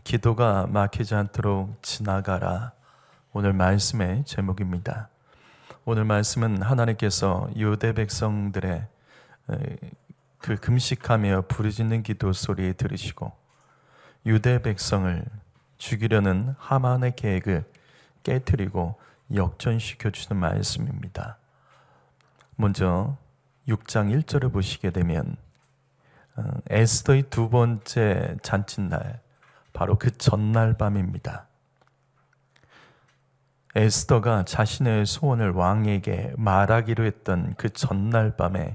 기도가 막히지 않도록 지나가라. 오늘 말씀의 제목입니다. 오늘 말씀은 하나님께서 유대 백성들의 그 금식하며 부르짖는 기도 소리 들으시고 유대 백성을 죽이려는 하만의 계획을 깨뜨리고 역전시켜 주시는 말씀입니다. 먼저 6장 1절을 보시게 되면 에스더의 두 번째 잔칫날, 바로 그 전날 밤입니다. 에스더가 자신의 소원을 왕에게 말하기로 했던 그 전날 밤에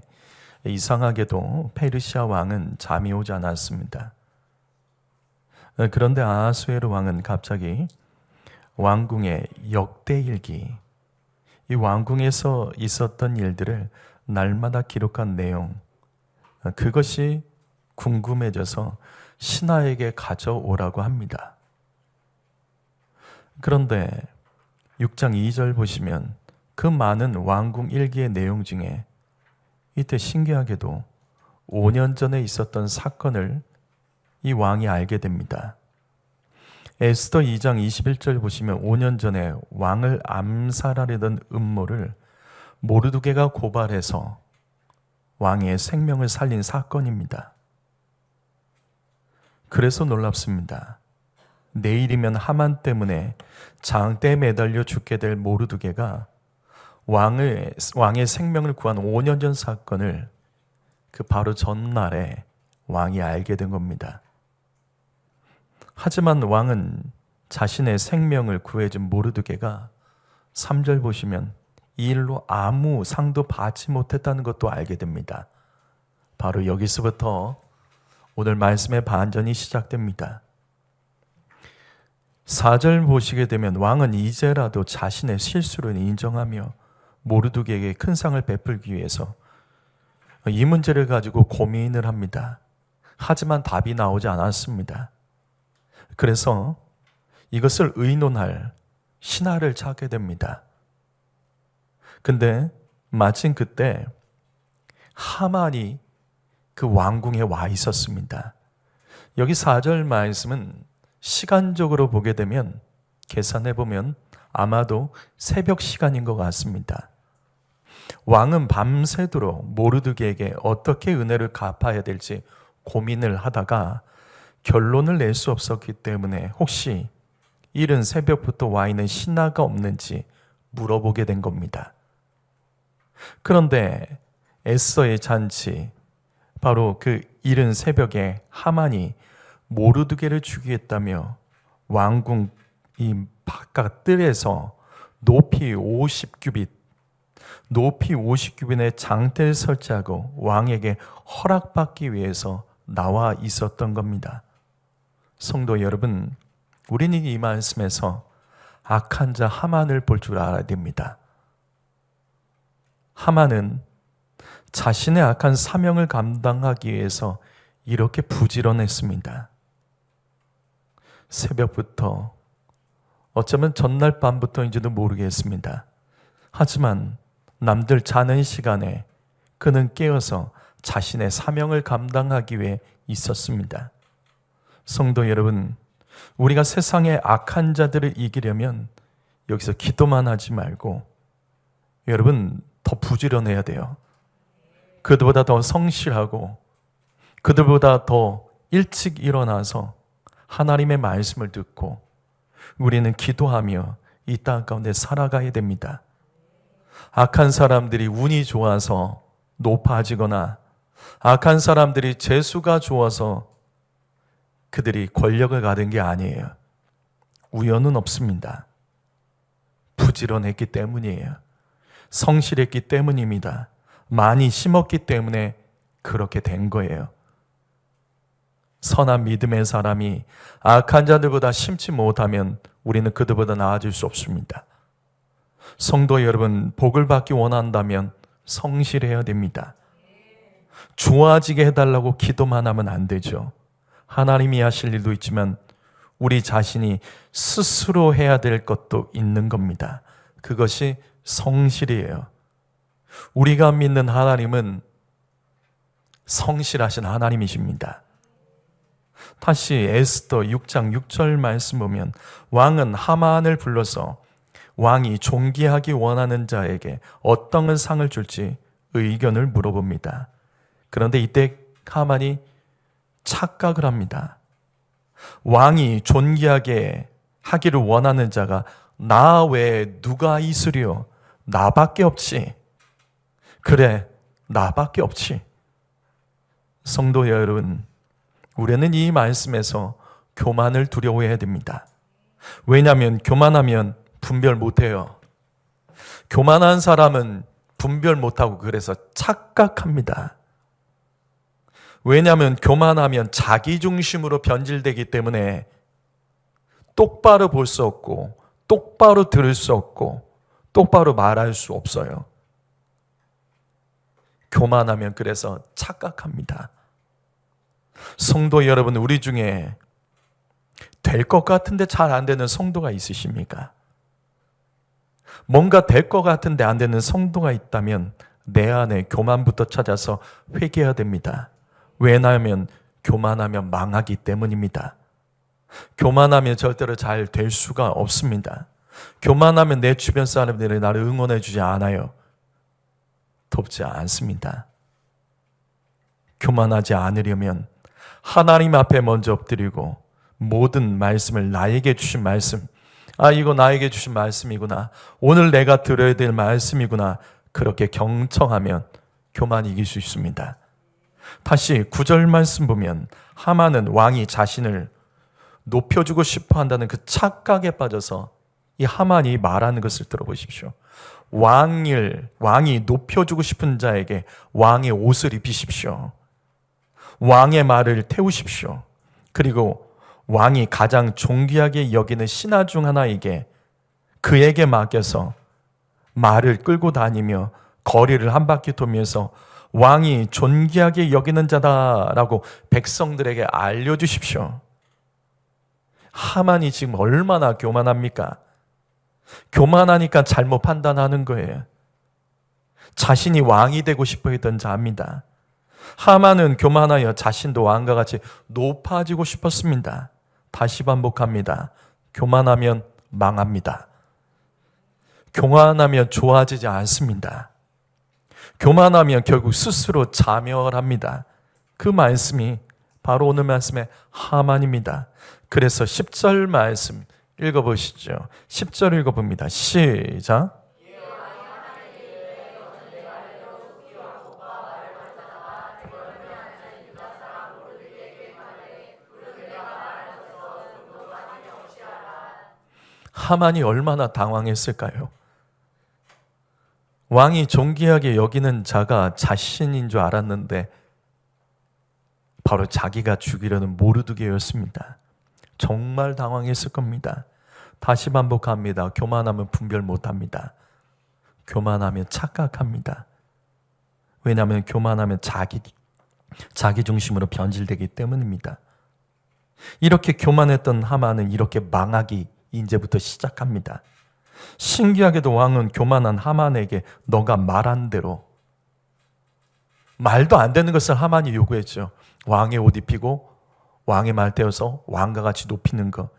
이상하게도 페르시아 왕은 잠이 오지 않았습니다. 그런데 아하수에로 왕은 갑자기 왕궁의 역대일기, 이 왕궁에서 있었던 일들을 날마다 기록한 내용, 그것이 궁금해져서 신하에게 가져오라고 합니다. 그런데 6장 2절 보시면 그 많은 왕궁 일기의 내용 중에 이때 신기하게도 5년 전에 있었던 사건을 이 왕이 알게 됩니다. 에스더 2장 21절 보시면 5년 전에 왕을 암살하려던 음모를 모르드게가 고발해서 왕의 생명을 살린 사건입니다. 그래서 놀랍습니다. 내일이면 하만 때문에 장대에 매달려 죽게 될 모르드게가 왕의 생명을 구한 5년 전 사건을 그 바로 전날에 왕이 알게 된 겁니다. 하지만 왕은 자신의 생명을 구해준 모르드게가 3절 보시면 이 일로 아무 상도 받지 못했다는 것도 알게 됩니다. 바로 여기서부터 오늘 말씀의 반전이 시작됩니다. 4절 보시게 되면 왕은 이제라도 자신의 실수를 인정하며 모르드게에게 큰 상을 베풀기 위해서 이 문제를 가지고 고민을 합니다. 하지만 답이 나오지 않았습니다. 그래서 이것을 의논할 신하를 찾게 됩니다. 근데 마침 그때 하만이 그 왕궁에 와 있었습니다. 여기 4절 말씀은 시간적으로 보게 되면 계산해 보면 아마도 새벽 시간인 것 같습니다. 왕은 밤새도록 모르드게에게 어떻게 은혜를 갚아야 될지 고민을 하다가 결론을 낼 수 없었기 때문에 혹시 이른 새벽부터 와 있는 신하가 없는지 물어보게 된 겁니다. 그런데 에스더의 잔치, 바로 그 이른 새벽에 하만이 모르드게를 죽이겠다며 왕궁 이 바깥 뜰에서 높이 50규빗의 장대를 설치하고 왕에게 허락받기 위해서 나와 있었던 겁니다. 성도 여러분, 우리는 이 말씀에서 악한 자 하만을 볼 줄 알아야 됩니다. 하만은 자신의 악한 사명을 감당하기 위해서 이렇게 부지런했습니다. 새벽부터, 어쩌면 전날 밤부터인지도 모르겠습니다. 하지만 남들 자는 시간에 그는 깨어서 자신의 사명을 감당하기 위해 있었습니다. 성도 여러분, 우리가 세상의 악한 자들을 이기려면 여기서 기도만 하지 말고 여러분 더 부지런해야 돼요. 그들보다 더 성실하고 그들보다 더 일찍 일어나서 하나님의 말씀을 듣고 우리는 기도하며 이 땅 가운데 살아가야 됩니다. 악한 사람들이 운이 좋아서 높아지거나 악한 사람들이 재수가 좋아서 그들이 권력을 가진 게 아니에요. 우연은 없습니다. 부지런했기 때문이에요. 성실했기 때문입니다. 많이 심었기 때문에 그렇게 된 거예요. 선한 믿음의 사람이 악한 자들보다 심지 못하면 우리는 그들보다 나아질 수 없습니다. 성도 여러분, 복을 받기 원한다면 성실해야 됩니다. 좋아지게 해달라고 기도만 하면 안 되죠. 하나님이 하실 일도 있지만 우리 자신이 스스로 해야 될 것도 있는 겁니다. 그것이 성실이에요. 우리가 믿는 하나님은 성실하신 하나님이십니다. 다시 에스더 6장 6절 말씀 보면 왕은 하만을 불러서 왕이 존귀하기 원하는 자에게 어떤 상을 줄지 의견을 물어봅니다. 그런데 이때 하만이 착각을 합니다. 왕이 존귀하게 하기를 원하는 자가 나 외에 누가 있으리요? 나밖에 없지. 그래, 나밖에 없지. 성도 여러분, 우리는 이 말씀에서 교만을 두려워해야 됩니다. 왜냐하면 교만하면 분별 못해요. 교만한 사람은 분별 못하고 그래서 착각합니다. 왜냐하면 교만하면 자기중심으로 변질되기 때문에 똑바로 볼 수 없고 똑바로 들을 수 없고 똑바로 말할 수 없어요. 교만하면 그래서 착각합니다. 성도 여러분, 우리 중에 될 것 같은데 잘 안 되는 성도가 있으십니까? 뭔가 될 것 같은데 안 되는 성도가 있다면 내 안에 교만부터 찾아서 회개해야 됩니다. 왜냐하면 교만하면 망하기 때문입니다. 교만하면 절대로 잘 될 수가 없습니다. 교만하면 내 주변 사람들이 나를 응원해 주지 않아요. 돕지 않습니다. 교만하지 않으려면 하나님 앞에 먼저 엎드리고 모든 말씀을 나에게 주신 말씀, 이거 나에게 주신 말씀이구나, 오늘 내가 들어야 될 말씀이구나, 그렇게 경청하면 교만이 이길 수 있습니다. 다시 9절 말씀 보면 하만은 왕이 자신을 높여주고 싶어 한다는 그 착각에 빠져서 이 하만이 말하는 것을 들어보십시오. 왕이 높여주고 싶은 자에게 왕의 옷을 입히십시오. 왕의 말을 태우십시오. 그리고 왕이 가장 존귀하게 여기는 신하 중 하나에게 그에게 맡겨서 말을 끌고 다니며 거리를 한 바퀴 돌면서 왕이 존귀하게 여기는 자다라고 백성들에게 알려주십시오. 하만이 지금 얼마나 교만합니까? 교만하니까 잘못 판단하는 거예요. 자신이 왕이 되고 싶어 했던 자입니다. 하만은 교만하여 자신도 왕과 같이 높아지고 싶었습니다. 다시 반복합니다. 교만하면 망합니다. 교만하면 좋아지지 않습니다. 교만하면 결국 스스로 자멸합니다. 그 말씀이 바로 오늘 말씀의 하만입니다. 그래서 10절 말씀 읽어보시죠. 10절 읽어봅니다. 시작. 하만이 얼마나 당황했을까요? 왕이 존귀하게 여기는 자가 자신인 줄 알았는데 바로 자기가 죽이려는 모르드게였습니다. 정말 당황했을 겁니다. 다시 반복합니다. 교만하면 분별 못합니다. 교만하면 착각합니다. 왜냐하면 교만하면 자기 중심으로 변질되기 때문입니다. 이렇게 교만했던 하만은 이렇게 망하기 이제부터 시작합니다. 신기하게도 왕은 교만한 하만에게 너가 말한 대로, 말도 안 되는 것을 하만이 요구했죠. 왕의 옷 입히고 왕의 말 태워서 왕과 같이 높이는 것,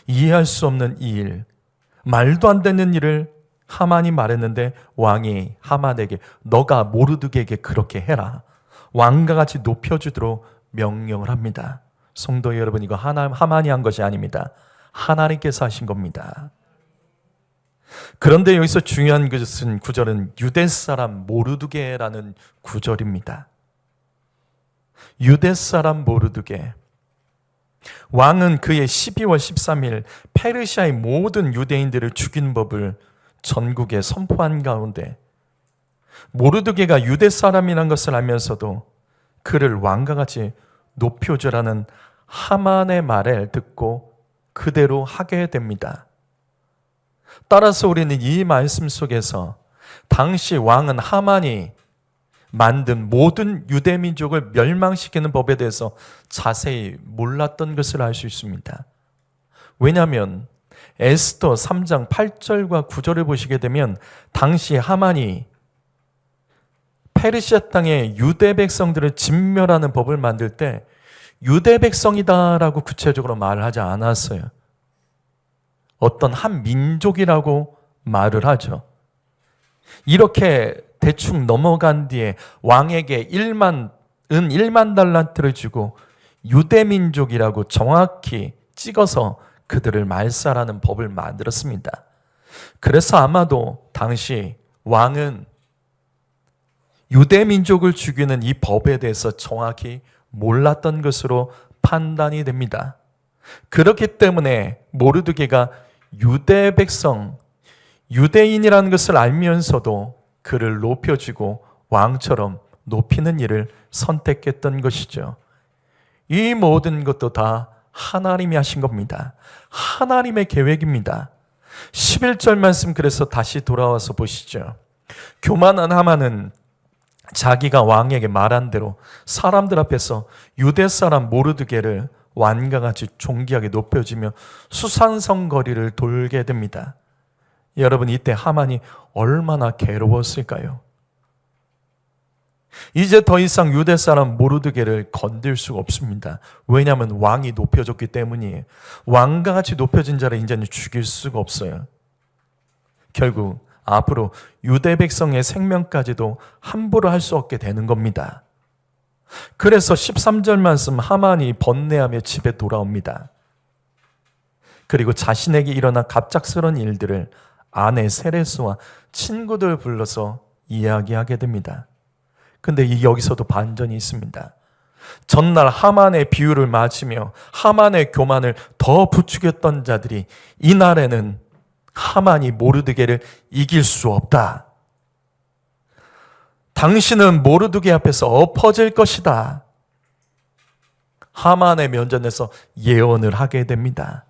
이해할 수 없는 이 일, 말도 안 되는 일을 하만이 말했는데 왕이 하만에게 너가 모르드게에게 그렇게 해라, 왕과 같이 높여주도록 명령을 합니다. 성도 여러분, 이거 하만이 한 것이 아닙니다. 하나님께서 하신 겁니다. 그런데 여기서 중요한 것은 구절은 유대 사람 모르드게라는 구절입니다. 유대 사람 모르드게. 왕은 그의 12월 13일 페르시아의 모든 유대인들을 죽이는 법을 전국에 선포한 가운데 모르드게가 유대 사람이라는 것을 알면서도 그를 왕과 같이 높여주라는 하만의 말을 듣고 그대로 하게 됩니다. 따라서 우리는 이 말씀 속에서 당시 왕은 하만이 만든 모든 유대 민족을 멸망시키는 법에 대해서 자세히 몰랐던 것을 알 수 있습니다. 왜냐하면 에스더 3장 8절과 9절을 보시게 되면 당시 하만이 페르시아 땅의 유대 백성들을 진멸하는 법을 만들 때 유대 백성이다라고 구체적으로 말을 하지 않았어요. 어떤 한 민족이라고 말을 하죠. 이렇게 대충 넘어간 뒤에 왕에게 1만 달란트를 주고 유대 민족이라고 정확히 찍어서 그들을 말살하는 법을 만들었습니다. 그래서 아마도 당시 왕은 유대 민족을 죽이는 이 법에 대해서 정확히 몰랐던 것으로 판단이 됩니다. 그렇기 때문에 모르드게가 유대 백성, 유대인이라는 것을 알면서도 그를 높여주고 왕처럼 높이는 일을 선택했던 것이죠. 이 모든 것도 다 하나님이 하신 겁니다. 하나님의 계획입니다. 11절 말씀 그래서 다시 돌아와서 보시죠. 교만한 하만은 자기가 왕에게 말한 대로 사람들 앞에서 유대 사람 모르드게를 왕과 같이 존귀하게 높여주며 수산성 거리를 돌게 됩니다. 여러분, 이때 하만이 얼마나 괴로웠을까요? 이제 더 이상 유대 사람 모르드게를 건들 수가 없습니다. 왜냐하면 왕이 높여줬기 때문이에요. 왕과 같이 높여진 자를 이제는 죽일 수가 없어요. 결국 앞으로 유대 백성의 생명까지도 함부로 할 수 없게 되는 겁니다. 그래서 13절 말씀, 하만이 번뇌하며 집에 돌아옵니다. 그리고 자신에게 일어난 갑작스러운 일들을 아내 세레스와 친구들 불러서 이야기하게 됩니다. 근데 여기서도 반전이 있습니다. 전날 하만의 비유를 맞으며 하만의 교만을 더 부추겼던 자들이 이날에는 하만이 모르드게를 이길 수 없다. 당신은 모르드게 앞에서 엎어질 것이다. 하만의 면전에서 예언을 하게 됩니다.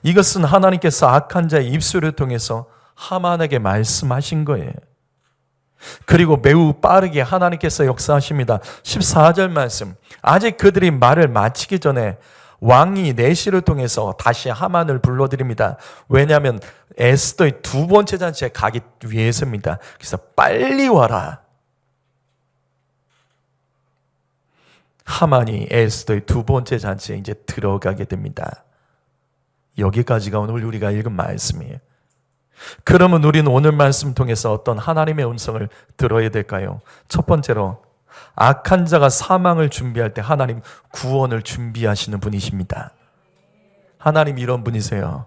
이것은 하나님께서 악한 자의 입술을 통해서 하만에게 말씀하신 거예요. 그리고 매우 빠르게 하나님께서 역사하십니다. 14절 말씀, 아직 그들이 말을 마치기 전에 왕이 내시를 통해서 다시 하만을 불러드립니다. 왜냐하면 에스더의 두 번째 잔치에 가기 위해서입니다. 그래서 빨리 와라. 하만이 에스더의 두 번째 잔치에 이제 들어가게 됩니다. 여기까지가 오늘 우리가 읽은 말씀이에요. 그러면 우리는 오늘 말씀 통해서 어떤 하나님의 음성을 들어야 될까요? 첫 번째로, 악한 자가 사망을 준비할 때 하나님 구원을 준비하시는 분이십니다. 하나님 이런 분이세요.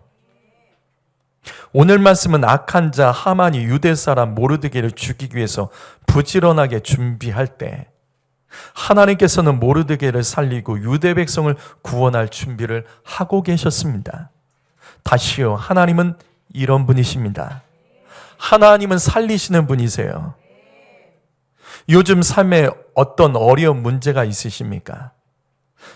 오늘 말씀은 악한 자 하만이 유대 사람 모르드게를 죽이기 위해서 부지런하게 준비할 때 하나님께서는 모르드게를 살리고 유대 백성을 구원할 준비를 하고 계셨습니다. 다시요, 하나님은 이런 분이십니다. 하나님은 살리시는 분이세요. 요즘 삶에 어떤 어려운 문제가 있으십니까?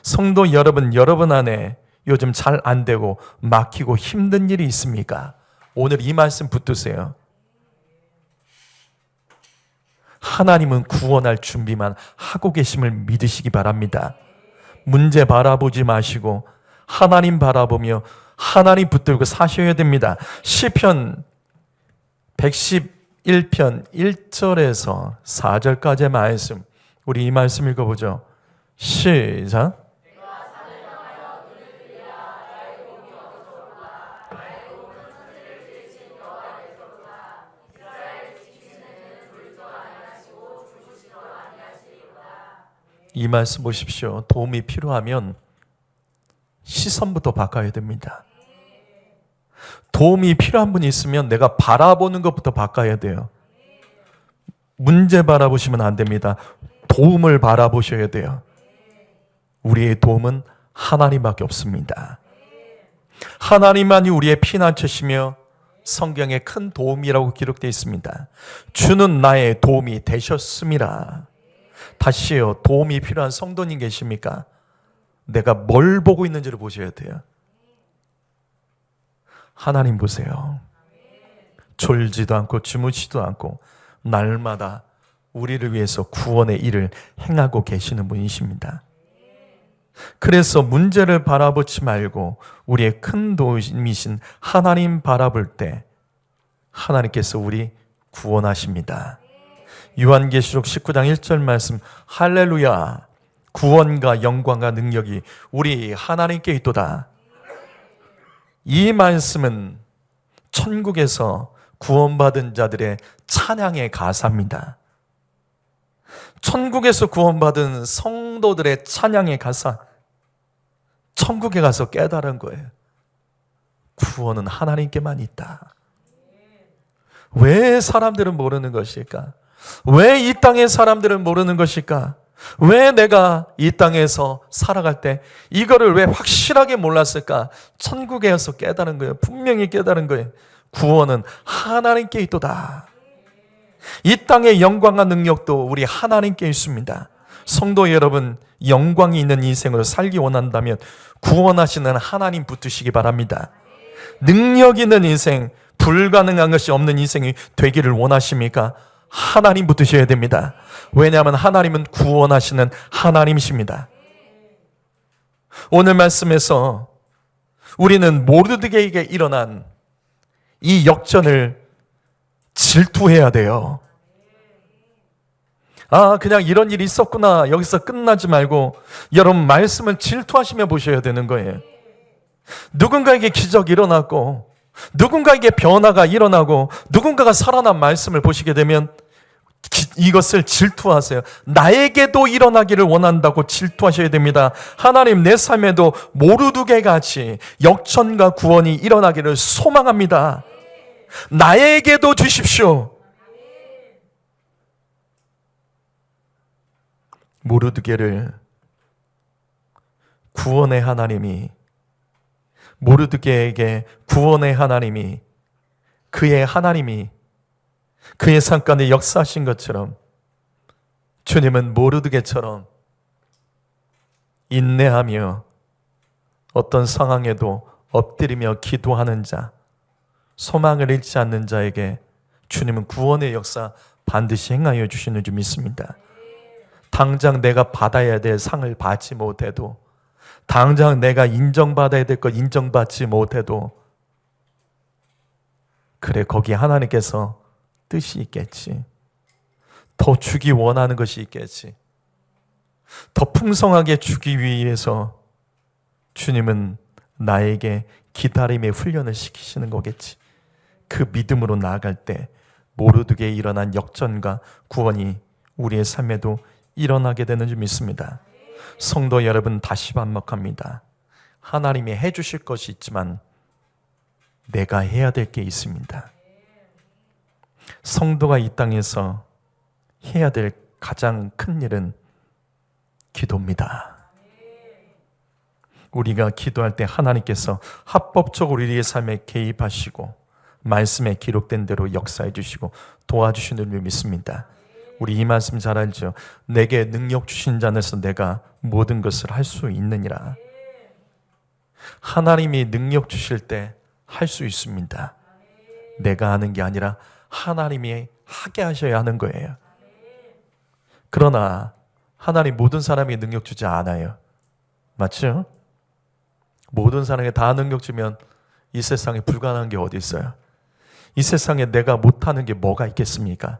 성도 여러분, 여러분 안에 요즘 잘 안 되고 막히고 힘든 일이 있습니까? 오늘 이 말씀 붙드세요. 하나님은 구원할 준비만 하고 계심을 믿으시기 바랍니다. 문제 바라보지 마시고 하나님 바라보며 하나님 붙들고 사셔야 됩니다. 시편 111편 1절에서 4절까지의 말씀, 우리 이 말씀 읽어보죠. 시작. 이 말씀 보십시오. 도움이 필요하면 시선부터 바꿔야 됩니다. 도움이 필요한 분이 있으면 내가 바라보는 것부터 바꿔야 돼요. 문제 바라보시면 안 됩니다. 도움을 바라보셔야 돼요. 우리의 도움은 하나님밖에 없습니다. 하나님만이 우리의 피난처시며 성경에 큰 도움이라고 기록되어 있습니다. 주는 나의 도움이 되셨음이라. 다시요, 도움이 필요한 성도님 계십니까? 내가 뭘 보고 있는지를 보셔야 돼요. 하나님 보세요. 졸지도 않고 주무시지도 않고 날마다 우리를 위해서 구원의 일을 행하고 계시는 분이십니다. 그래서 문제를 바라보지 말고 우리의 큰 도움이신 하나님 바라볼 때 하나님께서 우리 구원하십니다. 요한계시록 19장 1절 말씀, 할렐루야, 구원과 영광과 능력이 우리 하나님께 있도다. 이 말씀은 천국에서 구원받은 자들의 찬양의 가사입니다. 천국에서 구원받은 성도들의 찬양의 가사, 천국에 가서 깨달은 거예요. 구원은 하나님께만 있다. 왜 사람들은 모르는 것일까? 왜 이 땅의 사람들은 모르는 것일까? 왜 내가 이 땅에서 살아갈 때 이거를 왜 확실하게 몰랐을까? 천국에서 깨달은 거예요. 분명히 깨달은 거예요. 구원은 하나님께 있도다. 이 땅의 영광과 능력도 우리 하나님께 있습니다. 성도 여러분, 영광이 있는 인생으로 살기 원한다면 구원하시는 하나님 붙으시기 바랍니다. 능력 있는 인생, 불가능한 것이 없는 인생이 되기를 원하십니까? 하나님 붙으셔야 됩니다. 왜냐하면 하나님은 구원하시는 하나님이십니다. 오늘 말씀에서 우리는 모르드게에게 일어난 이 역전을 질투해야 돼요. 그냥 이런 일이 있었구나, 여기서 끝나지 말고 여러분 말씀을 질투하시며 보셔야 되는 거예요. 누군가에게 기적이 일어났고 누군가에게 변화가 일어나고 누군가가 살아난 말씀을 보시게 되면 이것을 질투하세요. 나에게도 일어나기를 원한다고 질투하셔야 됩니다. 하나님, 내 삶에도 모르드게 같이 역전과 구원이 일어나기를 소망합니다. 나에게도 주십시오. 모르드게를 구원의 하나님이, 모르드게에게 구원의 하나님이, 그의 하나님이 그의 삶 가운데 역사하신 것처럼 주님은 모르드게처럼 인내하며 어떤 상황에도 엎드리며 기도하는 자, 소망을 잃지 않는 자에게 주님은 구원의 역사 반드시 행하여 주시는 줄 믿습니다. 당장 내가 받아야 될 상을 받지 못해도, 당장 내가 인정받아야 될 것 인정받지 못해도, 그래, 거기 하나님께서 뜻이 있겠지. 더 주기 원하는 것이 있겠지. 더 풍성하게 주기 위해서 주님은 나에게 기다림의 훈련을 시키시는 거겠지. 그 믿음으로 나아갈 때 모르드게에 일어난 역전과 구원이 우리의 삶에도 일어나게 되는 줄 믿습니다. 성도 여러분, 다시 반복합니다. 하나님이 해주실 것이 있지만 내가 해야 될 게 있습니다. 성도가 이 땅에서 해야 될 가장 큰 일은 기도입니다. 우리가 기도할 때 하나님께서 합법적으로 우리의 삶에 개입하시고 말씀에 기록된 대로 역사해 주시고 도와주시는 줄 믿습니다. 우리 이 말씀 잘 알죠? 내게 능력 주신 자 안에서 내가 모든 것을 할 수 있느니라. 하나님이 능력 주실 때 할 수 있습니다. 내가 하는 게 아니라 하나님이 하게 하셔야 하는 거예요. 그러나 하나님 모든 사람에게 능력 주지 않아요. 맞죠? 모든 사람에게 다 능력 주면 이 세상에 불가능한 게 어디 있어요? 이 세상에 내가 못하는 게 뭐가 있겠습니까?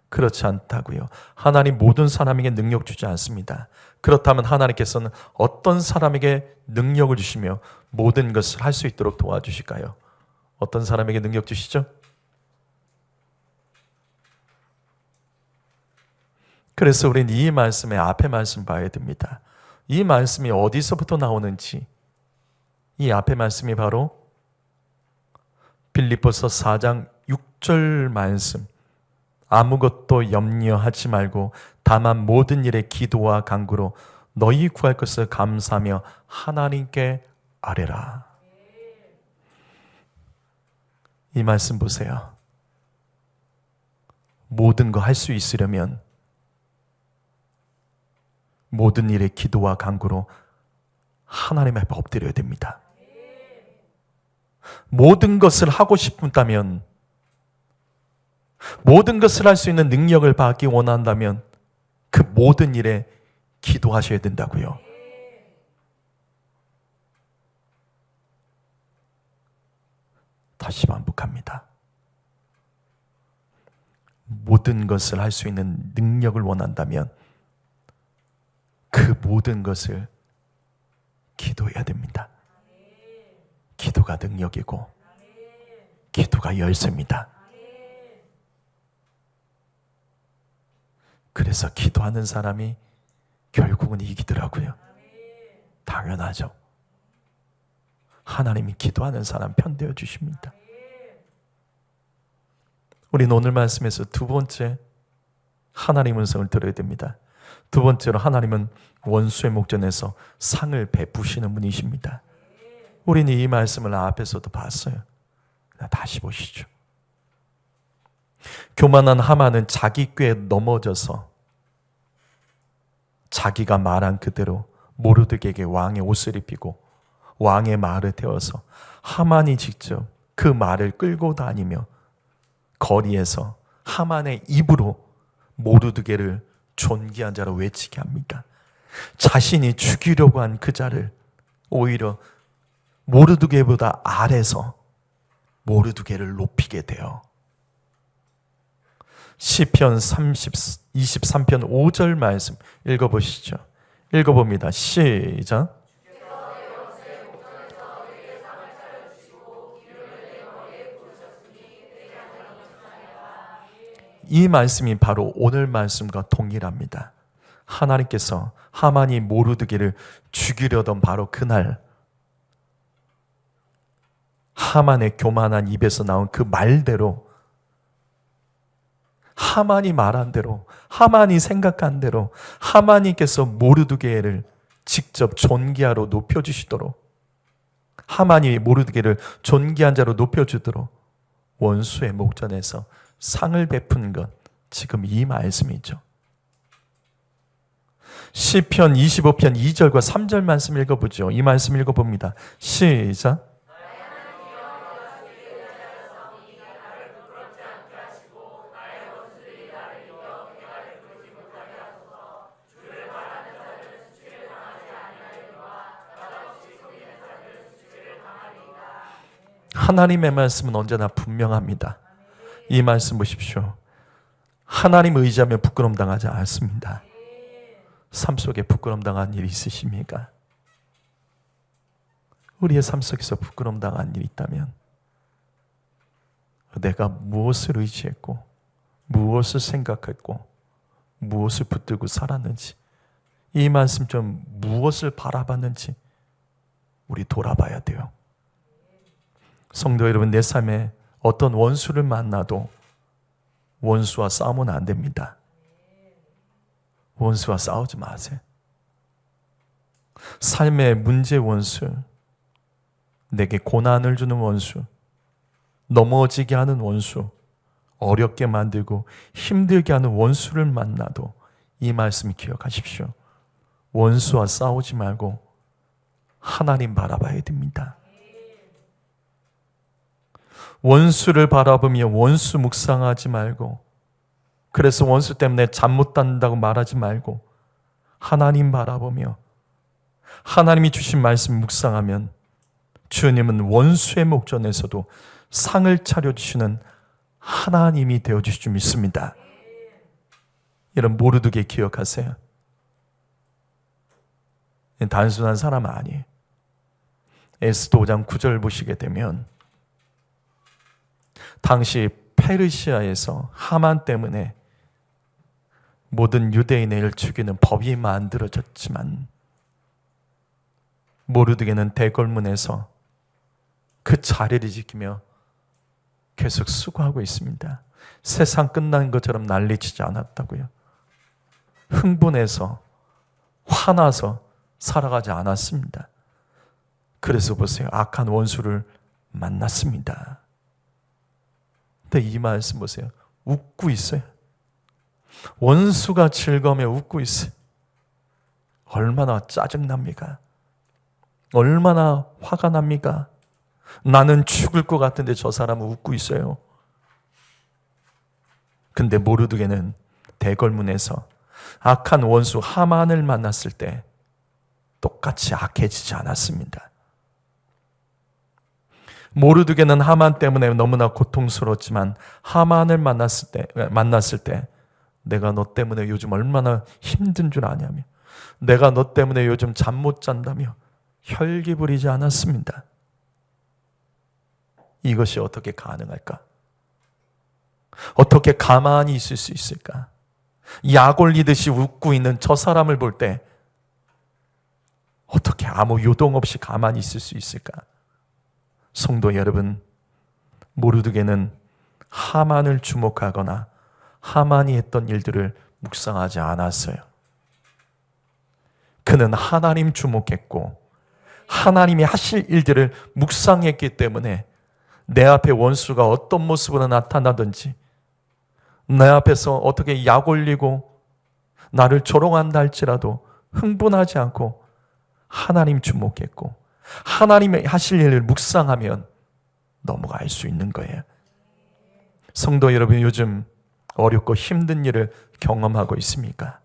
그렇지 않다고요. 하나님 모든 사람에게 능력 주지 않습니다. 그렇다면 하나님께서는 어떤 사람에게 능력을 주시며 모든 것을 할 수 있도록 도와주실까요? 어떤 사람에게 능력 주시죠? 그래서 우리는 이 말씀의 앞에 말씀 봐야 됩니다. 이 말씀이 어디서부터 나오는지, 이 앞에 말씀이 바로 빌립보서 4장 6절 말씀, 아무것도 염려하지 말고 다만 모든 일에 기도와 간구로 너희 구할 것을 감사하며 하나님께 아뢰라. 이 말씀 보세요. 모든 거 할 수 있으려면 모든 일에 기도와 간구로 하나님 앞에 엎드려야 됩니다. 모든 것을 하고 싶다면, 모든 것을 할 수 있는 능력을 받기 원한다면 그 모든 일에 기도하셔야 된다고요. 다시 반복합니다. 모든 것을 할 수 있는 능력을 원한다면 그 모든 것을 기도해야 됩니다. 기도가 능력이고 기도가 열쇠입니다. 그래서 기도하는 사람이 결국은 이기더라고요. 당연하죠. 하나님이 기도하는 사람 편되어 주십니다. 우리는 오늘 말씀에서 두 번째 하나님의 음성을 들어야 됩니다. 두 번째로 하나님은 원수의 목전에서 상을 베푸시는 분이십니다. 우리는 이 말씀을 앞에서도 봤어요. 다시 보시죠. 교만한 하만은 자기 꾀에 넘어져서 자기가 말한 그대로 모르드게에게 왕의 옷을 입히고 왕의 말을 태워서 하만이 직접 그 말을 끌고 다니며 거리에서 하만의 입으로 모르드게를 존귀한 자로 외치게 합니다. 자신이 죽이려고 한 그 자를 오히려 모르드게보다 아래서 모르드게를 높이게 돼요. 시편 23편 5절 말씀 읽어보시죠. 읽어봅니다. 시작. 이 말씀이 바로 오늘 말씀과 동일합니다. 하나님께서 하만이 모르드게를 죽이려던 바로 그날 하만의 교만한 입에서 나온 그 말대로 하만이 말한 대로 하만이 생각한 대로 하만이께서 모르드게를 직접 존귀하로 높여주시도록 하만이 모르드게를 존귀한 자로 높여주도록 원수의 목전에서 상을 베푼 것 지금 이 말씀이죠. 시편 25편 2절과 3절 말씀 읽어보죠. 이 말씀 읽어봅니다. 시작. 하나님의 말씀은 언제나 분명합니다. 이 말씀 보십시오. 하나님 의지하면 부끄러움 당하지 않습니다. 삶 속에 부끄러움 당한 일이 있으십니까? 우리의 삶 속에서 부끄러움 당한 일이 있다면 내가 무엇을 의지했고 무엇을 생각했고 무엇을 붙들고 살았는지 이 말씀 좀 무엇을 바라봤는지 우리 돌아봐야 돼요. 성도 여러분, 내 삶에 어떤 원수를 만나도 원수와 싸우면 안 됩니다. 원수와 싸우지 마세요. 삶의 문제 원수, 내게 고난을 주는 원수, 넘어지게 하는 원수, 어렵게 만들고 힘들게 하는 원수를 만나도 이 말씀 기억하십시오. 원수와 싸우지 말고 하나님 바라봐야 됩니다. 원수를 바라보며 원수 묵상하지 말고, 그래서 원수 때문에 잠 못 잔다고 말하지 말고 하나님 바라보며 하나님이 주신 말씀 묵상하면 주님은 원수의 목전에서도 상을 차려주시는 하나님이 되어주실 줄 믿습니다. 이런 모르드게 기억하세요. 단순한 사람 아니에요. 에스더 5장 9절 보시게 되면 당시 페르시아에서 하만 때문에 모든 유대인을 죽이는 법이 만들어졌지만 모르드게는 대궐문에서 그 자리를 지키며 계속 수고하고 있습니다. 세상 끝난 것처럼 난리치지 않았다고요. 흥분해서 화나서 살아가지 않았습니다. 그래서 보세요. 악한 원수를 만났습니다. 근데 이 말씀 보세요. 웃고 있어요. 원수가 즐거우며 웃고 있어요. 얼마나 짜증납니까? 얼마나 화가 납니까? 나는 죽을 것 같은데 저 사람은 웃고 있어요. 근데 모르드게는 대궐문에서 악한 원수 하만을 만났을 때 똑같이 악해지지 않았습니다. 모르드게는 하만 때문에 너무나 고통스러웠지만 하만을 만났을 때 내가 너 때문에 요즘 얼마나 힘든 줄 아냐며, 내가 너 때문에 요즘 잠 못 잔다며 혈기 부리지 않았습니다. 이것이 어떻게 가능할까? 어떻게 가만히 있을 수 있을까? 약 올리듯이 웃고 있는 저 사람을 볼 때 어떻게 아무 요동 없이 가만히 있을 수 있을까? 성도 여러분, 모르드게는 하만을 주목하거나 하만이 했던 일들을 묵상하지 않았어요. 그는 하나님 주목했고 하나님이 하실 일들을 묵상했기 때문에 내 앞에 원수가 어떤 모습으로 나타나든지, 내 앞에서 어떻게 약 올리고 나를 조롱한다 할지라도 흥분하지 않고 하나님 주목했고 하나님의 하실 일을 묵상하면 넘어갈 수 있는 거예요. 성도 여러분, 요즘 어렵고 힘든 일을 경험하고 있습니까?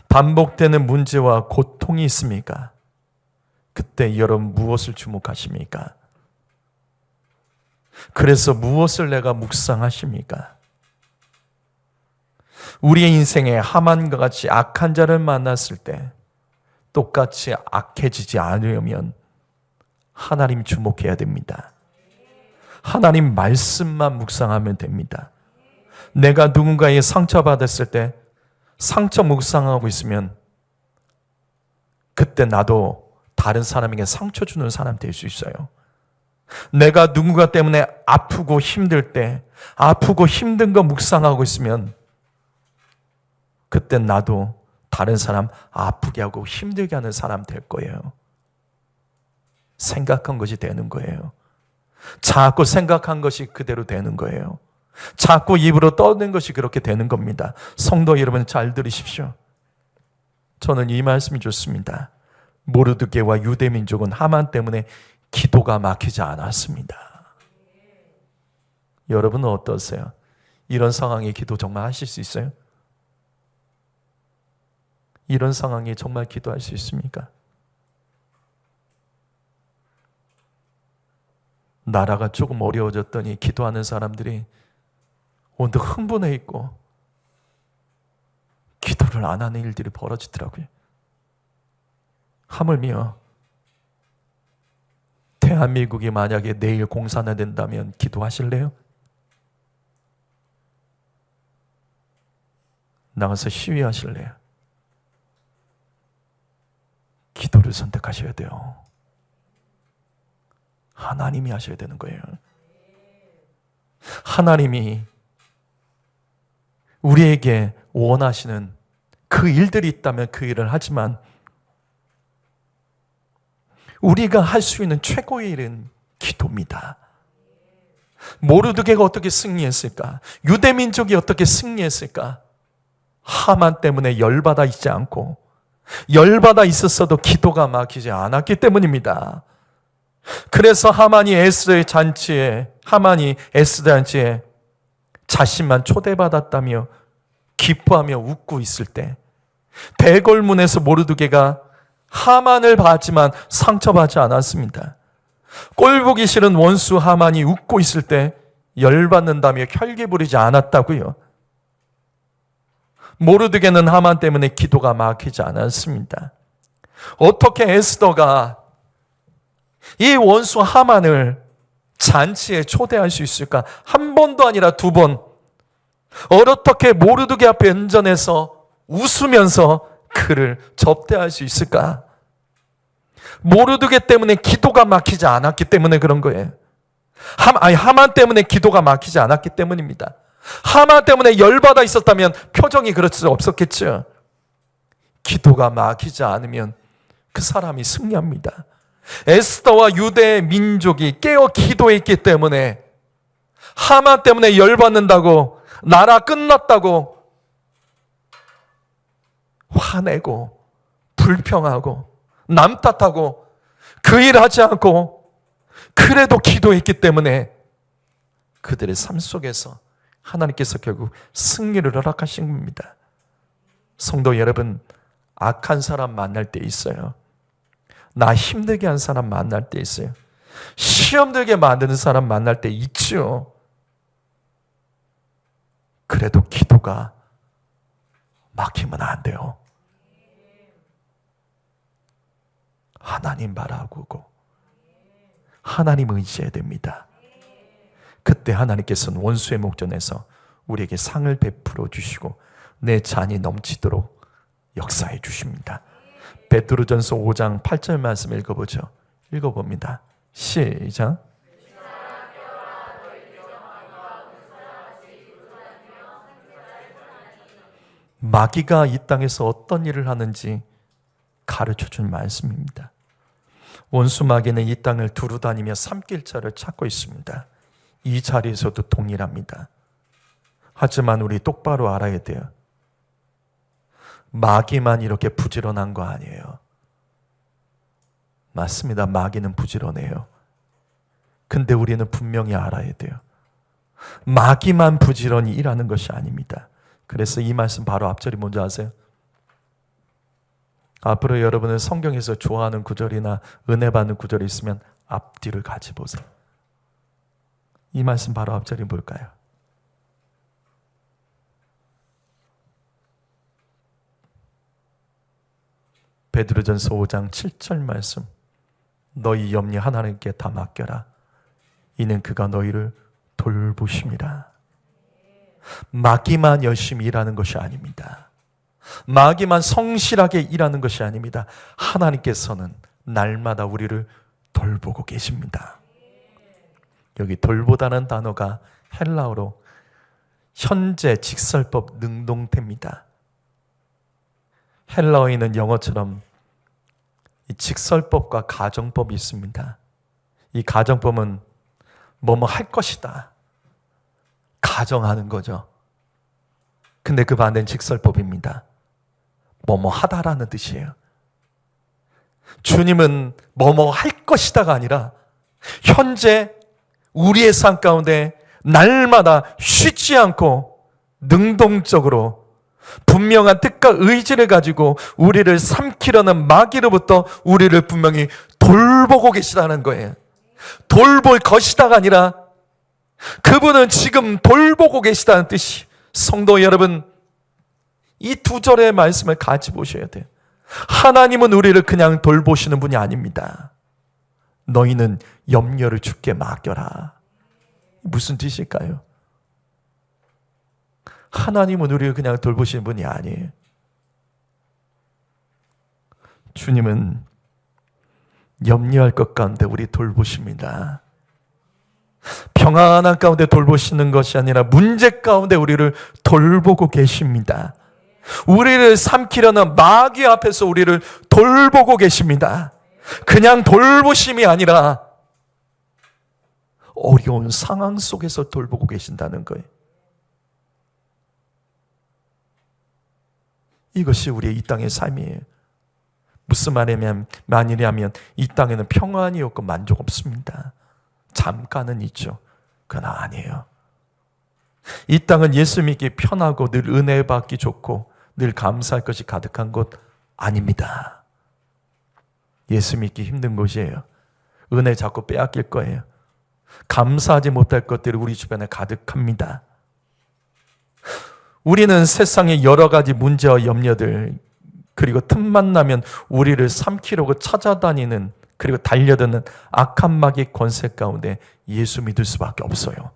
반복되는 문제와 고통이 있습니까? 그때 여러분 무엇을 주목하십니까? 그래서 무엇을 내가 묵상하십니까? 우리의 인생에 하만과 같이 악한 자를 만났을 때 똑같이 악해지지 않으려면 하나님 주목해야 됩니다. 하나님 말씀만 묵상하면 됩니다. 내가 누군가의 상처받았을 때 상처 묵상하고 있으면 그때 나도 다른 사람에게 상처 주는 사람 될 수 있어요. 내가 누군가 때문에 아프고 힘들 때 아프고 힘든 거 묵상하고 있으면 그때 나도 다른 사람 아프게 하고 힘들게 하는 사람 될 거예요. 생각한 것이 되는 거예요. 자꾸 생각한 것이 그대로 되는 거예요. 자꾸 입으로 떠는 것이 그렇게 되는 겁니다. 성도 여러분 잘 들으십시오. 저는 이 말씀이 좋습니다. 모르드게와 유대민족은 하만 때문에 기도가 막히지 않았습니다. 여러분은 어떠세요? 이런 상황에 기도 정말 하실 수 있어요? 이런 상황에 정말 기도할 수 있습니까? 나라가 조금 어려워졌더니 기도하는 사람들이 온통 흥분해 있고 기도를 안 하는 일들이 벌어지더라고요. 하물며 대한민국이 만약에 내일 공산화 된다면 기도하실래요? 나가서 시위하실래요? 기도를 선택하셔야 돼요. 하나님이 하셔야 되는 거예요. 하나님이 우리에게 원하시는 그 일들이 있다면 그 일을 하지만 우리가 할 수 있는 최고의 일은 기도입니다. 모르드게가 어떻게 승리했을까? 유대민족이 어떻게 승리했을까? 하만 때문에 열받아 있지 않고 열받아 있었어도 기도가 막히지 않았기 때문입니다. 그래서 하만이 에스더 잔치에 자신만 초대받았다며 기뻐하며 웃고 있을 때 대궐문에서 모르드게가 하만을 봤지만 상처받지 않았습니다. 꼴보기 싫은 원수 하만이 웃고 있을 때 열받는다며 혈기 부리지 않았다고요. 모르드게는 하만 때문에 기도가 막히지 않았습니다. 어떻게 에스더가 이 원수 하만을 잔치에 초대할 수 있을까? 한 번도 아니라 두 번. 어떻게 모르드게 앞에 연전해서 웃으면서 그를 접대할 수 있을까? 모르드게 때문에 기도가 막히지 않았기 때문에 그런 거예요. 하만 때문에 기도가 막히지 않았기 때문입니다. 하만 때문에 열받아 있었다면 표정이 그럴 수 없었겠죠. 기도가 막히지 않으면 그 사람이 승리합니다. 에스더와 유대 민족이 깨어 기도했기 때문에 하만 때문에 열받는다고 나라 끝났다고 화내고 불평하고 남 탓하고 그 일 하지 않고 그래도 기도했기 때문에 그들의 삶 속에서 하나님께서 결국 승리를 허락하신 겁니다. 성도 여러분, 악한 사람 만날 때 있어요. 나 힘들게 한 사람 만날 때 있어요. 시험 들게 만드는 사람 만날 때 있죠. 그래도 기도가 막히면 안 돼요. 하나님 바라보고 하나님 의지해야 됩니다. 그때 하나님께서는 원수의 목전에서 우리에게 상을 베풀어 주시고 내 잔이 넘치도록 역사해 주십니다. 베드로전서 5장 8절 말씀 읽어보죠. 읽어봅니다. 시작. 마귀가 이 땅에서 어떤 일을 하는지 가르쳐준 말씀입니다. 원수 마귀는 이 땅을 두루다니며 삼킬자를 찾고 있습니다. 이 자리에서도 동일합니다. 하지만 우리 똑바로 알아야 돼요. 마귀만 이렇게 부지런한 거 아니에요. 맞습니다. 마귀는 부지런해요. 근데 우리는 분명히 알아야 돼요. 마귀만 부지런히 일하는 것이 아닙니다. 그래서 이 말씀 바로 앞절이 뭔지 아세요? 앞으로 여러분은 성경에서 좋아하는 구절이나 은혜 받는 구절이 있으면 앞뒤를 같이 보세요. 이 말씀 바로 앞절이 뭘까요? 베드로전서 5장 7절 말씀. 너희 염려 하나님께 다 맡겨라. 이는 그가 너희를 돌보심이라. 마귀만 열심히 일하는 것이 아닙니다. 마귀만 성실하게 일하는 것이 아닙니다. 하나님께서는 날마다 우리를 돌보고 계십니다. 여기 돌보다는 단어가 헬라어로 현재 직설법 능동태입니다. 헬라어에는 영어처럼 직설법과 가정법이 있습니다. 이 가정법은 뭐뭐 할 것이다. 가정하는 거죠. 근데 그 반대는 직설법입니다. 뭐뭐 하다라는 뜻이에요. 주님은 뭐뭐 할 것이다가 아니라 현재 우리의 삶 가운데 날마다 쉬지 않고 능동적으로 분명한 뜻과 의지를 가지고 우리를 삼키려는 마귀로부터 우리를 분명히 돌보고 계시다는 거예요. 돌볼 것이다가 아니라 그분은 지금 돌보고 계시다는 뜻이. 성도 여러분, 이 두 절의 말씀을 같이 보셔야 돼요. 하나님은 우리를 그냥 돌보시는 분이 아닙니다. 너희는 염려를 주께 맡겨라. 무슨 뜻일까요? 하나님은 우리를 그냥 돌보시는 분이 아니에요. 주님은 염려할 것 가운데 우리 돌보십니다. 평안한 가운데 돌보시는 것이 아니라 문제 가운데 우리를 돌보고 계십니다. 우리를 삼키려는 마귀 앞에서 우리를 돌보고 계십니다. 그냥 돌보심이 아니라 어려운 상황 속에서 돌보고 계신다는 거예요. 이것이 우리의 이 땅의 삶이에요. 무슨 말이냐면 이 땅에는 평안이 없고 만족 없습니다. 잠깐은 있죠. 그건 아니에요. 이 땅은 예수 믿기 편하고 늘 은혜 받기 좋고 늘 감사할 것이 가득한 곳 아닙니다. 예수 믿기 힘든 곳이에요. 은혜 자꾸 빼앗길 거예요. 감사하지 못할 것들이 우리 주변에 가득합니다. 우리는 세상의 여러 가지 문제와 염려들, 그리고 틈만 나면 우리를 삼키려고 찾아다니는, 그리고 달려드는 악한 마귀의 권세 가운데 예수 믿을 수밖에 없어요.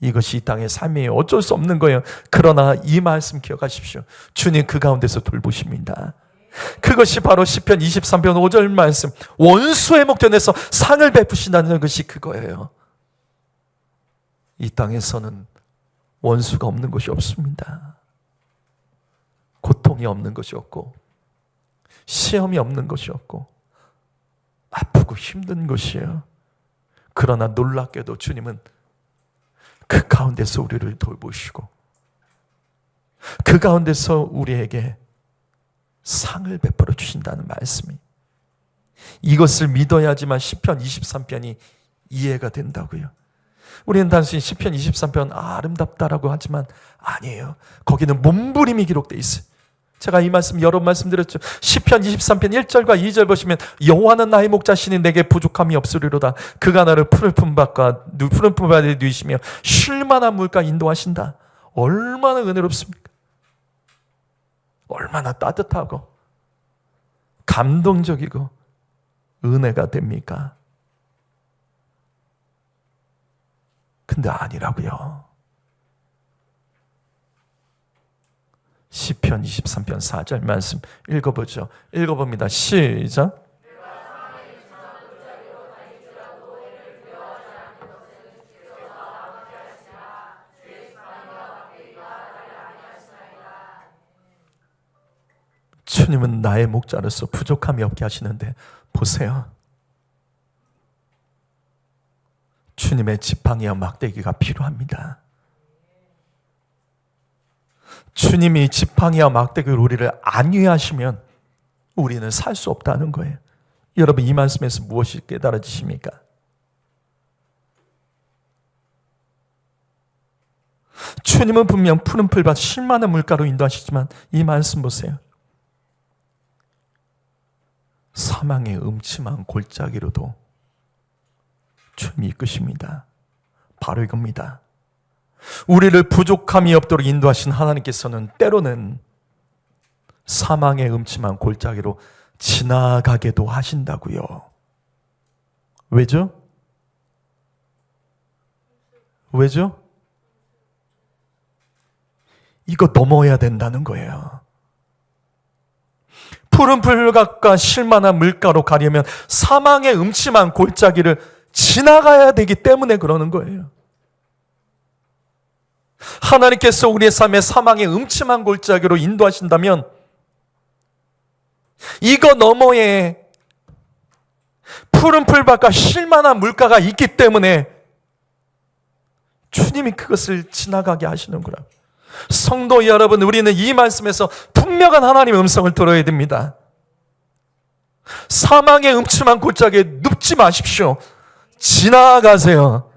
이것이 이 땅의 삶이에요. 어쩔 수 없는 거예요. 그러나 이 말씀 기억하십시오. 주님 그 가운데서 돌보십니다. 그것이 바로 시편 23편 5절 말씀, 원수의 목전에서 상을 베푸신다는 것이 그거예요. 이 땅에서는 원수가 없는 것이 없습니다. 고통이 없는 것이 없고 시험이 없는 것이 없고 아프고 힘든 것이에요. 그러나 놀랍게도 주님은 그 가운데서 우리를 돌보시고 그 가운데서 우리에게 상을 베풀어 주신다는 말씀이, 이것을 믿어야지만 시편 23편이 이해가 된다고요. 우리는 단순히 시편 23편 아름답다라고 하지만 아니에요. 거기는 몸부림이 기록되어 있어요. 제가 이 말씀 여러 번 말씀드렸죠. 시편 23편 1절과 2절 보시면 여호와는 나의 목자시니 내게 부족함이 없으리로다. 그가 나를 푸른 풀밭에 누이시며 쉴 만한 물가 인도하신다. 얼마나 은혜롭습니까? 얼마나 따뜻하고 감동적이고 은혜가 됩니까? 근데 아니라고요. 시편 23편 4절 말씀 읽어보죠. 읽어봅니다. 시작. 주님은 나의 목자로서 부족함이 없게 하시는데 보세요. 주님의 지팡이와 막대기가 필요합니다. 주님이 지팡이와 막대기로 우리를 안위하시면 우리는 살 수 없다는 거예요. 여러분 이 말씀에서 무엇이 깨달아지십니까? 주님은 분명 푸른 풀밭 쉴 만한 물가로 인도하시지만 이 말씀 보세요. 사망의 음침한 골짜기로도 주님이 이끄십니다. 바로 이겁니다. 우리를 부족함이 없도록 인도하신 하나님께서는 때로는 사망의 음침한 골짜기로 지나가게도 하신다고요. 왜죠? 왜죠? 이거 넘어야 된다는 거예요. 푸른 풀밭과 쉴만한 물가로 가려면 사망의 음침한 골짜기를 지나가야 되기 때문에 그러는 거예요. 하나님께서 우리의 삶에 사망의 음침한 골짜기로 인도하신다면 이거 너머에 푸른 풀밭과 쉴만한 물가가 있기 때문에 주님이 그것을 지나가게 하시는구나. 성도 여러분, 우리는 이 말씀에서 분명한 하나님의 음성을 들어야 됩니다. 사망의 음침한 골짜기에 눕지 마십시오. 지나가세요.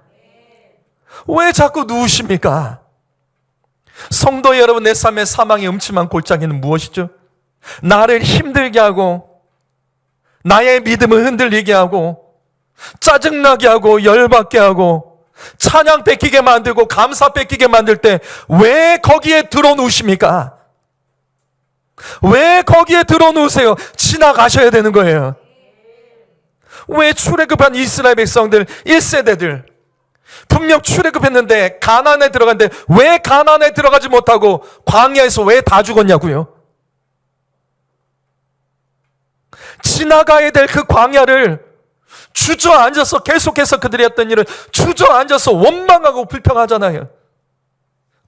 왜 자꾸 누우십니까? 성도 여러분, 내 삶의 사망의 음침한 골짜기는 무엇이죠? 나를 힘들게 하고 나의 믿음을 흔들리게 하고 짜증나게 하고 열받게 하고 찬양 뺏기게 만들고 감사 뺏기게 만들 때 왜 거기에 들어누십니까? 왜 거기에 들어누세요? 지나가셔야 되는 거예요. 왜 출애굽한 이스라엘 백성들 1세대들 분명 출애굽했는데 가나안에 들어갔는데 왜 가나안에 들어가지 못하고 광야에서 왜 다 죽었냐고요? 지나가야 될 그 광야를 주저앉아서 계속해서 그들이 했던 일을 주저앉아서 원망하고 불평하잖아요.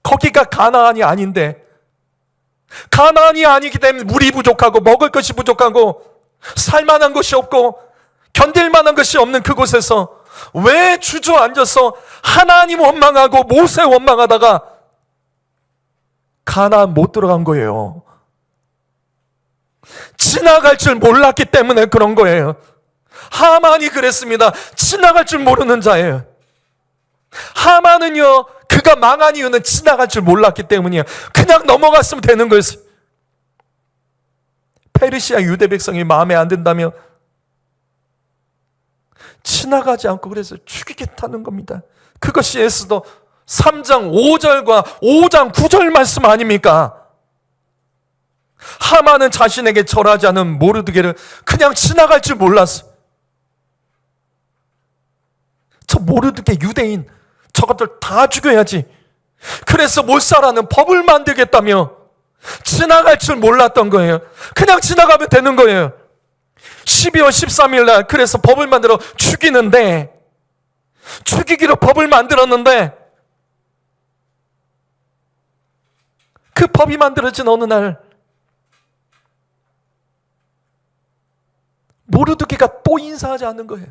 거기가 가나안이 아닌데, 가나안이 아니기 때문에 물이 부족하고 먹을 것이 부족하고 살만한 것이 없고 견딜 만한 것이 없는 그곳에서 왜 주저앉아서 하나님 원망하고 모세 원망하다가 가나안 못 들어간 거예요. 지나갈 줄 몰랐기 때문에 그런 거예요. 하만이 그랬습니다. 지나갈 줄 모르는 자예요. 하만은요, 그가 망한 이유는 지나갈 줄 몰랐기 때문이에요. 그냥 넘어갔으면 되는 거였어요. 페르시아 유대 백성이 마음에 안 든다며 지나가지 않고 그래서 죽이겠다는 겁니다. 그것이 에스더 3장 5절과 5장 9절 말씀 아닙니까? 하만은 자신에게 절하지 않은 모르드게를 그냥 지나갈 줄 몰랐어. 저 모르드게 유대인 저것들 다 죽여야지. 그래서 몰사라는 법을 만들겠다며 지나갈 줄 몰랐던 거예요. 그냥 지나가면 되는 거예요. 12월 13일 날 그래서 법을 만들어 죽이는데, 죽이기로 법을 만들었는데 그 법이 만들어진 어느 날 모르드게가 또 인사하지 않는 거예요.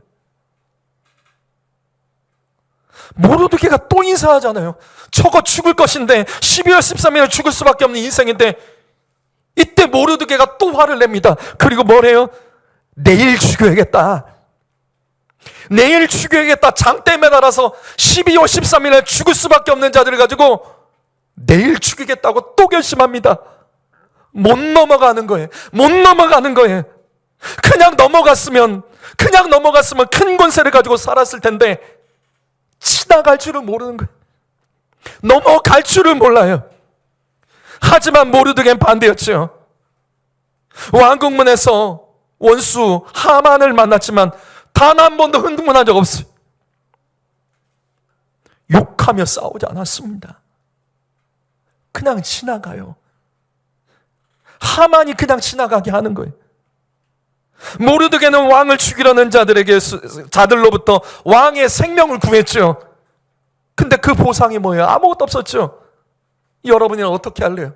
모르드게가 또 인사하잖아요. 저거 죽을 것인데 12월 13일에 죽을 수밖에 없는 인생인데 이때 모르드게가 또 화를 냅니다. 그리고 뭐래요? 내일 죽여야겠다. 내일 죽여야겠다. 장대 매달아서 12월 13일에 죽을 수밖에 없는 자들을 가지고 내일 죽이겠다고 또 결심합니다. 못 넘어가는 거예요. 못 넘어가는 거예요. 그냥 넘어갔으면 큰 권세를 가지고 살았을 텐데 지나갈 줄을 모르는 거예요. 넘어갈 줄을 몰라요. 하지만 모르드게는 반대였죠. 왕궁문에서 원수 하만을 만났지만 단 한 번도 흥분한 적 없어요. 욕하며 싸우지 않았습니다. 그냥 지나가요. 하만이 그냥 지나가게 하는 거예요. 모르드게는 왕을 죽이려는 자들로부터 왕의 생명을 구했죠. 근데 그 보상이 뭐예요? 아무것도 없었죠. 여러분이는 어떻게 할래요?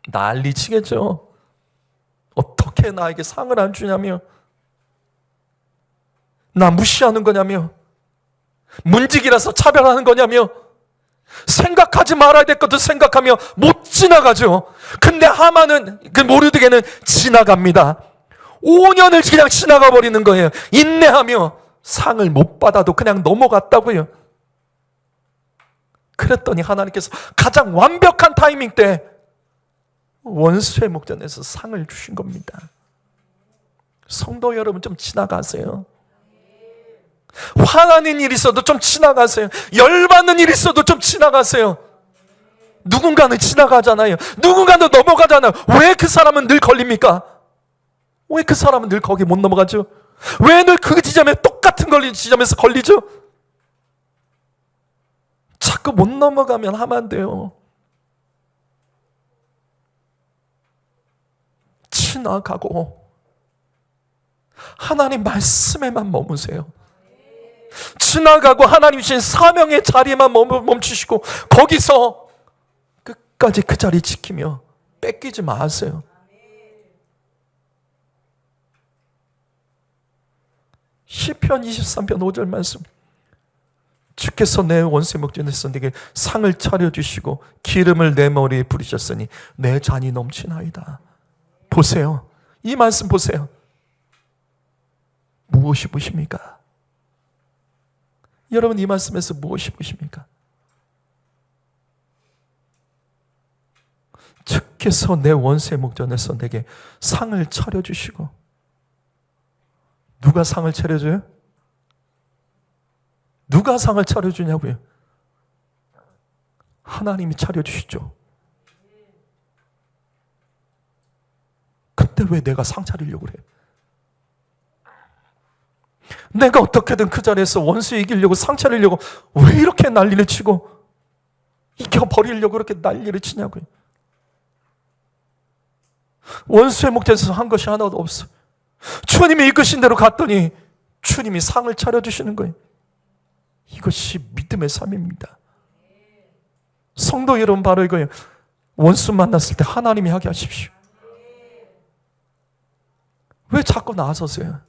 난리 치겠죠. 어떻게 나에게 상을 안 주냐며, 나 무시하는 거냐며, 문직이라서 차별하는 거냐며, 생각하지 말아야 될 것도 생각하며 못 지나가죠. 근데 하만은, 그 모르드게는 지나갑니다. 5년을 그냥 지나가 버리는 거예요. 인내하며 상을 못 받아도 그냥 넘어갔다고요. 그랬더니 하나님께서 가장 완벽한 타이밍 때 원수의 목전에서 상을 주신 겁니다. 성도 여러분, 좀 지나가세요. 화나는 일이 있어도 좀 지나가세요. 열받는 일이 있어도 좀 지나가세요. 누군가는 지나가잖아요. 누군가는 넘어가잖아요. 왜 그 사람은 늘 걸립니까? 왜 그 사람은 늘 거기 못 넘어가죠? 왜 늘 그 지점에 똑같은 지점에서 걸리죠? 자꾸 못 넘어가면 하면 안 돼요. 지나가고 하나님 말씀에만 머무세요. 지나가고 하나님 주신 사명의 자리에만 멈추시고 거기서 끝까지 그 자리 지키며 뺏기지 마세요. 시편 23편 5절 말씀, 주께서 내 원수의 목전에서 내게 상을 차려주시고 기름을 내 머리에 부리셨으니 내 잔이 넘치나이다. 보세요. 이 말씀 보세요. 무엇이 보십니까? 여러분, 이 말씀에서 무엇이 보십니까? 주께서 내 원수의 목전에서 내게 상을 차려주시고, 누가 상을 차려줘요? 누가 상을 차려주냐고요? 하나님이 차려주시죠. 근데 왜 내가 상 차리려고 그래? 내가 어떻게든 그 자리에서 원수 이기려고 상 차리려고 왜 이렇게 난리를 치고 이겨버리려고 그렇게 난리를 치냐고요? 원수의 목전에서 한 것이 하나도 없어. 주님이 이끄신 대로 갔더니 주님이 상을 차려주시는 거예요. 이것이 믿음의 삶입니다. 성도 여러분, 바로 이거예요. 원수 만났을 때 하나님이 하게 하십시오. 왜 자꾸 나서세요?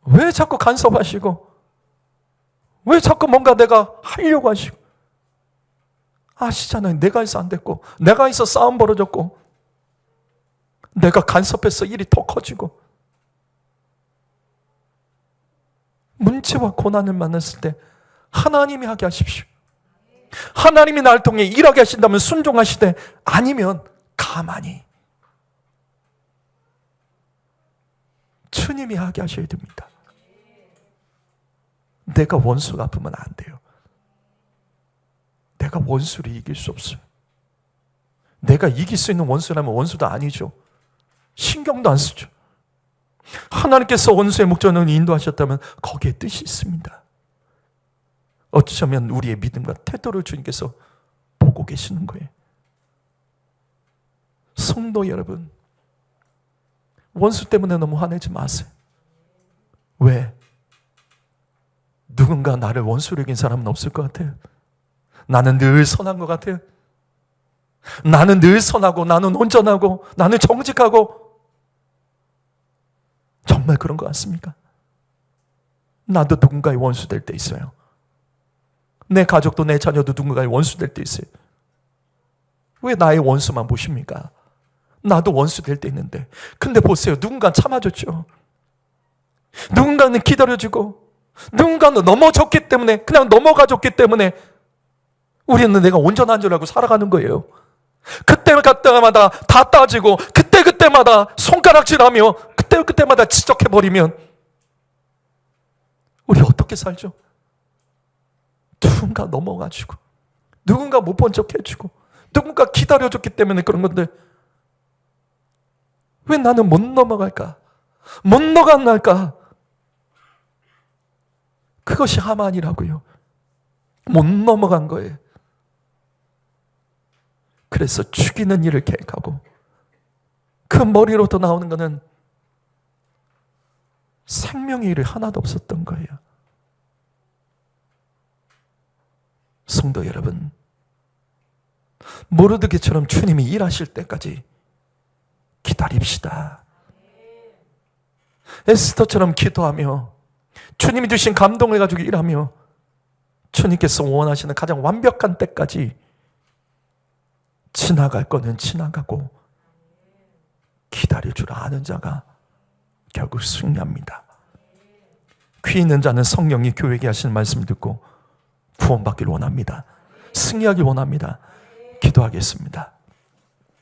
왜 자꾸 간섭하시고, 왜 자꾸 뭔가 내가 하려고 하시고, 아시잖아요. 내가 해서 안 됐고, 내가 해서 싸움 벌어졌고, 내가 간섭해서 일이 더 커지고, 문제와 고난을 만났을 때 하나님이 하게 하십시오. 하나님이 나를 통해 일하게 하신다면 순종하시되, 아니면 가만히 주님이 하게 하셔야 됩니다. 내가 원수가 아프면 안 돼요. 내가 원수를 이길 수 없어요. 내가 이길 수 있는 원수라면 원수도 아니죠. 신경도 안 쓰죠. 하나님께서 원수의 목전을 인도하셨다면 거기에 뜻이 있습니다. 어쩌면 우리의 믿음과 태도를 주님께서 보고 계시는 거예요. 성도 여러분, 원수 때문에 너무 화내지 마세요. 왜? 누군가 나를 원수로 이긴 사람은 없을 것 같아요. 나는 늘 선한 것 같아요. 나는 늘 선하고, 나는 온전하고, 나는 정직하고. 정말 그런 것 같습니까? 나도 누군가의 원수 될 때 있어요. 내 가족도 내 자녀도 누군가의 원수 될 때 있어요. 왜 나의 원수만 보십니까? 나도 원수 될 때 있는데. 근데 보세요. 누군가는 참아줬죠. 누군가는 기다려주고, 누군가는 넘어졌기 때문에, 그냥 넘어가줬기 때문에 우리는 내가 온전한 줄 알고 살아가는 거예요. 그때마다 다 따지고 그때마다 손가락질하며 그때마다 지적해버리면 우리 어떻게 살죠? 누군가 넘어가지고 누군가 못 본 척 해주고 누군가 기다려줬기 때문에 그런 건데 왜 나는 못 넘어갈까? 못 넘어갈까? 그것이 하만이라고요. 못 넘어간 거예요. 그래서 죽이는 일을 계획하고 그 머리로부터 나오는 것은 생명의 일이 하나도 없었던 거예요. 성도 여러분, 모르드게처럼 주님이 일하실 때까지 기다립시다. 에스더처럼 기도하며 주님이 주신 감동을 가지고 일하며 주님께서 원하시는 가장 완벽한 때까지 지나갈 거는 지나가고 기다릴 줄 아는 자가 결국 승리합니다. 귀 있는 자는 성령이 교회에게 하시는 말씀을 듣고 구원받기를 원합니다. 승리하길 원합니다. 기도하겠습니다.